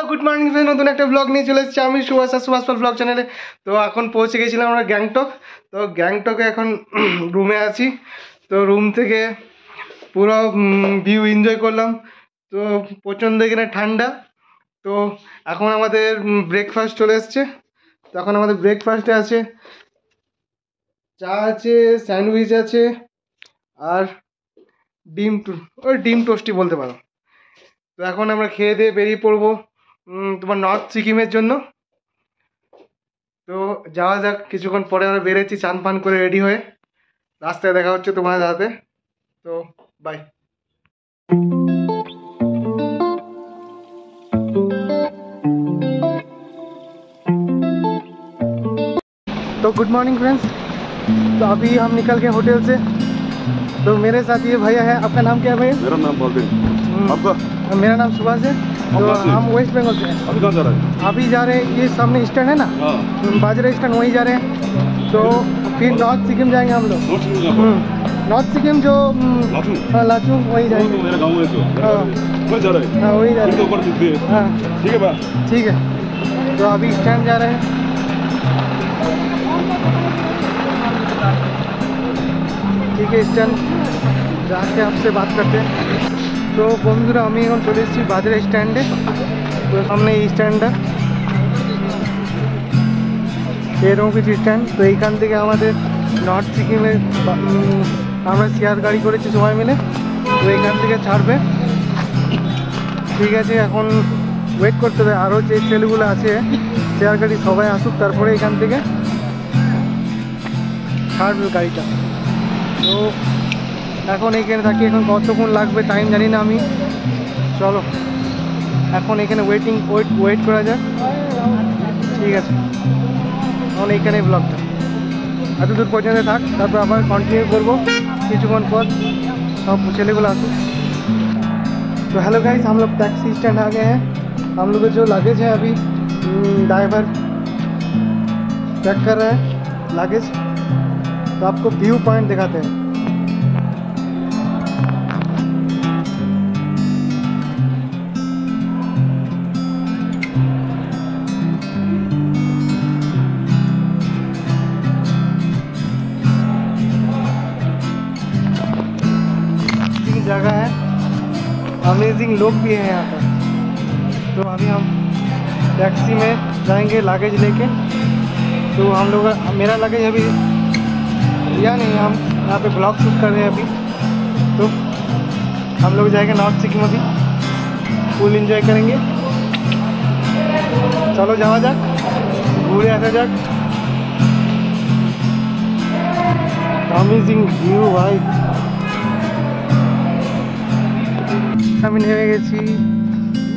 Good morning friend, নতুন একটা blog নিয়ে চলে এসেছি আমি সুভাষ আর সুভাষ পাল ব্লগ চ্যানেলে। তো এখন পৌঁছে গেছিলাম আমরা গ্যাংটক। তো গ্যাংটকে এখন রুমে আছি। তো রুম থেকে পুরো ভিউ এনজয় করলাম। তো প্রচণ্ড এখানে ঠান্ডা। তো এখন আমাদের ব্রেকফাস্ট চলে এসছে। তো এখন আমাদের ব্রেকফাস্টে আছে চা আছে, স্যান্ডউইচ আছে আর ডিম টোস্টি বলতে পারো। তো এখন আমরা খেয়ে দিয়ে বেরিয়ে পড়বো তোমার নর্থ সিকিমের জন্য। তো যাওয়া যাক, কিছুক্ষণ পরে আমরা বেরোচ্ছি চান পান করে রেডি হয়ে। রাস্তায় দেখা হচ্ছে তোমার হাতে। তো বাই। तो गुड मॉर्निंग फ्रेंड्स। तो अभी हम निकल गए होटल से। तो मेरे साथ ये भैया है। आपका नाम क्या है भैया? मेरा नाम बलदेव। आपका? मेरा नाम सुभाष है। तो हम वेस्ट बंगाल से हैं। अभी कहाँ जा रहे हैं? अभी जा रहे हैं, ये सामने स्टैंड है ना, बाजरा स्टैंड, वहीं जा रहे हैं। तो फिर नॉर्थ सिक्किम जाएंगे हम लोग। नॉर्थ सिक्किम जो लाचू वहीं जाएंगे। मेरा गाँव है जो वहीं जा रहे हैं। हाँ वहीं जा रहे हैं। ऊपर दिखते हैं। हाँ ठीक है बा। ठीक है। तो अभी स्टैंड जा रहे हैं। ठीक है, स्टैंड जाके आपसे बात करते हैं। तो बंधुरा हमें এখন চলে এসেছি বাজারে স্ট্যান্ডে। তো সামনে এই স্ট্যান্ডটা, এরকম কিছু স্ট্যান্ড। তো এইখান থেকে আমাদের নর্থ সিকিমে আমরা শেয়ার গাড়ি করেছি সবাই মিলে। তো এইখান থেকে ছাড়বে। ঠিক আছে, এখন ওয়েট করতে হবে আরও যে ছেলেগুলো আছে শেয়ার গাড়ি সবাই আসুক, তারপরে এখান থেকে ছাড়বে গাড়িটা। তো এখন এখানে থাকি, এখন কতক্ষণ লাগবে টাইম জানি না আমি। চলো এখন এখানে ওয়েট করা যাক। ঠিক আছে, এখন এইখানে ব্লগটা এত দূর পর্যন্ত থাক, তারপর আবার কন্টিনিউ করবো কিছুক্ষণ পর সব ছেলেগুলো আসুক। तो हेलो गाइस, हम लोग टैक्सी स्टैंड आ गए हैं। हम लोग का जो लगेज है अभी ड्राइवर चेक कर रहा है लगेज। तो आपको व्यू पॉइंट दिखाते हैं। जगह है, अमेजिंग लोग भी हैं यहाँ पर। तो अभी हम टैक्सी में जाएंगे लगेज लेके। तो हम लोग मेरा लगेज अभी लिया नहीं, हम यहाँ पे ब्लॉग शूट कर रहे हैं अभी। तो हम लोग जाएंगे नॉर्थ सिक्किम, अभी फुल एंजॉय करेंगे। चलो जावा जाक, घूरे आसा जाक। अमेजिंग व्यू भाई। আমি নেমে গেছি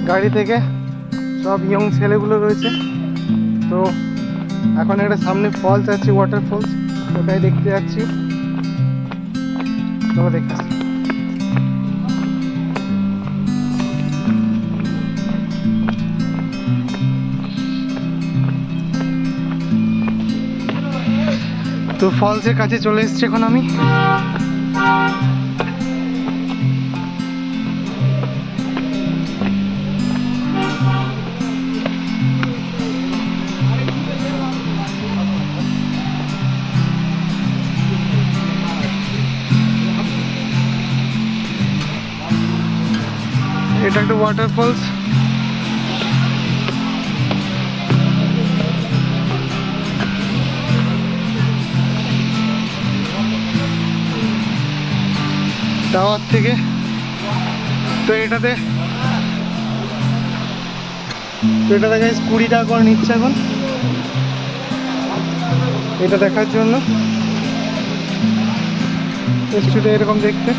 গাড়ি থেকে, সব ইয়ং ছেলেগুলো রয়েছে। তো এখন একটা সামনে ফলস আছে, ওয়াটার ফলস, ওটাই দেখতে যাচ্ছি। তো দেখতে তো ফলসের কাছে চলে এসেছি এখন আমি। এটা একটা ওয়াটারফলস। টাওয়ার থেকে। তো এটাতে গাইস 20 টাকা করে নিচ্ছে এখন এটা দেখার জন্য। কিছুটা এরকম দেখতে।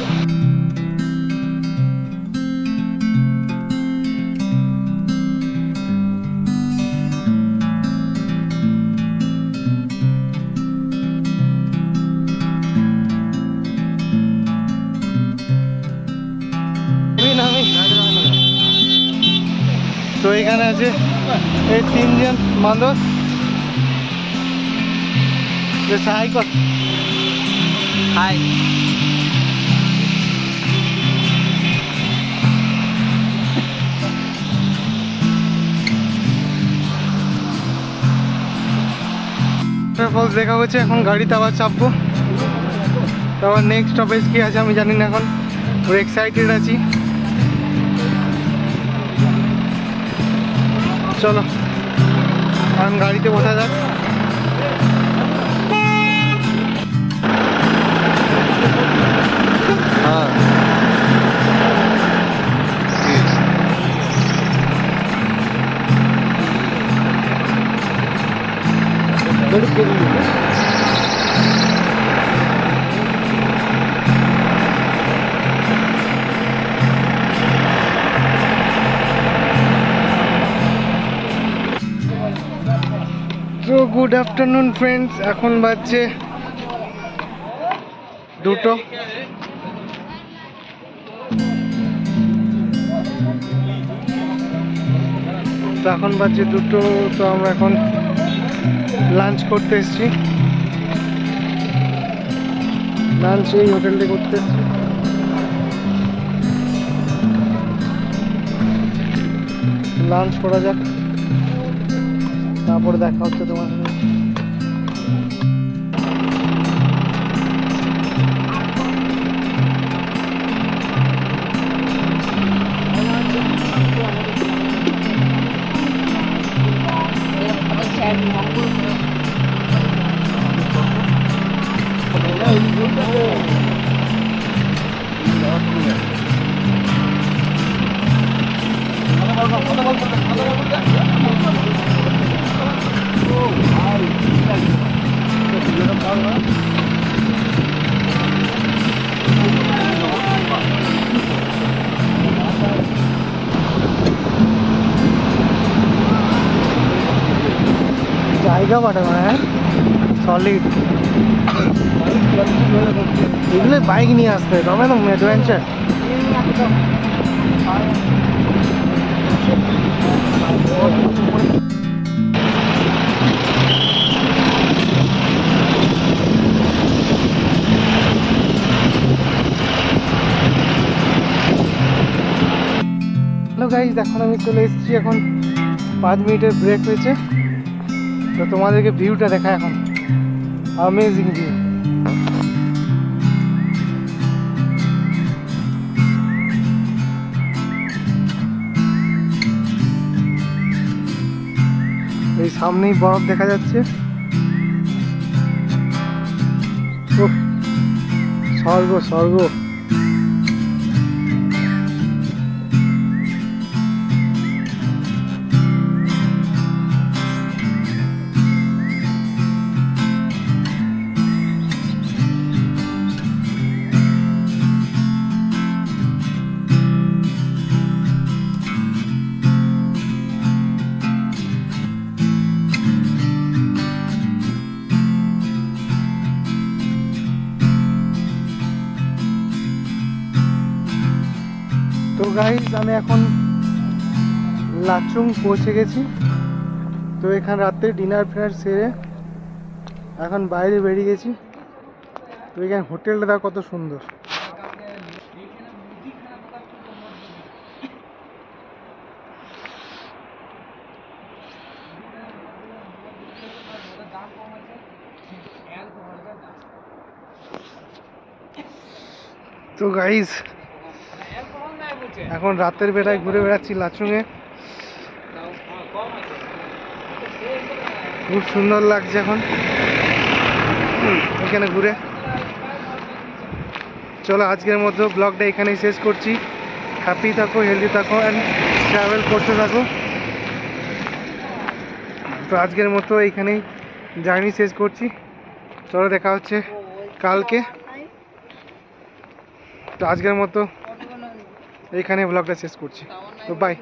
তো এখানে আছে এই 3 জন মানুষ। হাই কর, হাই। ফলস দেখা হচ্ছে, এখন গাড়িতে আবার চাপবো। তারপর নেক্সট স্টপেজ কি আছে আমি জানি না, এখন পুরো এক্সাইটেড আছি। চলো এখন গাড়িতে বসা যাক। হ্যাঁ তো গুড আফটারনুন ফ্রেন্ডস, এখন বাজছে 2টো। তো এখন বাজছে 2টো, তো আমরা এখন লাঞ্চ করতে এসেছি। লাঞ্চ এই হোটেলটি করতে এসেছি। লাঞ্চ করা যাক, তারপরে দেখা হচ্ছে তোমার সাথে। জায়গা বাটে মানে সলিড, এগুলো বাইক নিয়ে আসতে তবে তো অ্যাডভেঞ্চার। হ্যালো গাইস, এখন আমি চলে এসেছি, এখন 5 মিনিটের ব্রেক হয়েছে। তো তোমাদেরকে ভিউটা দেখা, এখন অ্যামেজিং ভিউ। এই সামনেই বরফ দেখা যাচ্ছে। উফ, স্বর্গ স্বর্গ। তো গাইস, আমি এখন লাচুং পৌঁছে গেছি। তো এখানে রাতে ডিনার ফিনার সেরে এখন বাইরে বেরিয়ে গেছি। তো এখানে হোটেলটা দেখো কত সুন্দর। তো গাইস, এখন রাতের বেলায় ঘুরে বেড়াচ্ছি লাচুংয়ে। খুব সুন্দর লাগছে এখন এখানে ঘুরে। চলো আজকের মতো ব্লগটা এখানেই শেষ করছি। হ্যাপি থাকো, হেলদি থাকো অ্যান্ড ট্রাভেল করতে থাকো। তো আজকের মতো এইখানেই জার্নি শেষ করছি। চলো দেখা হচ্ছে কালকে। তো আজকের মতো এইখানে ব্লগটা শেষ করছি। তো বাই।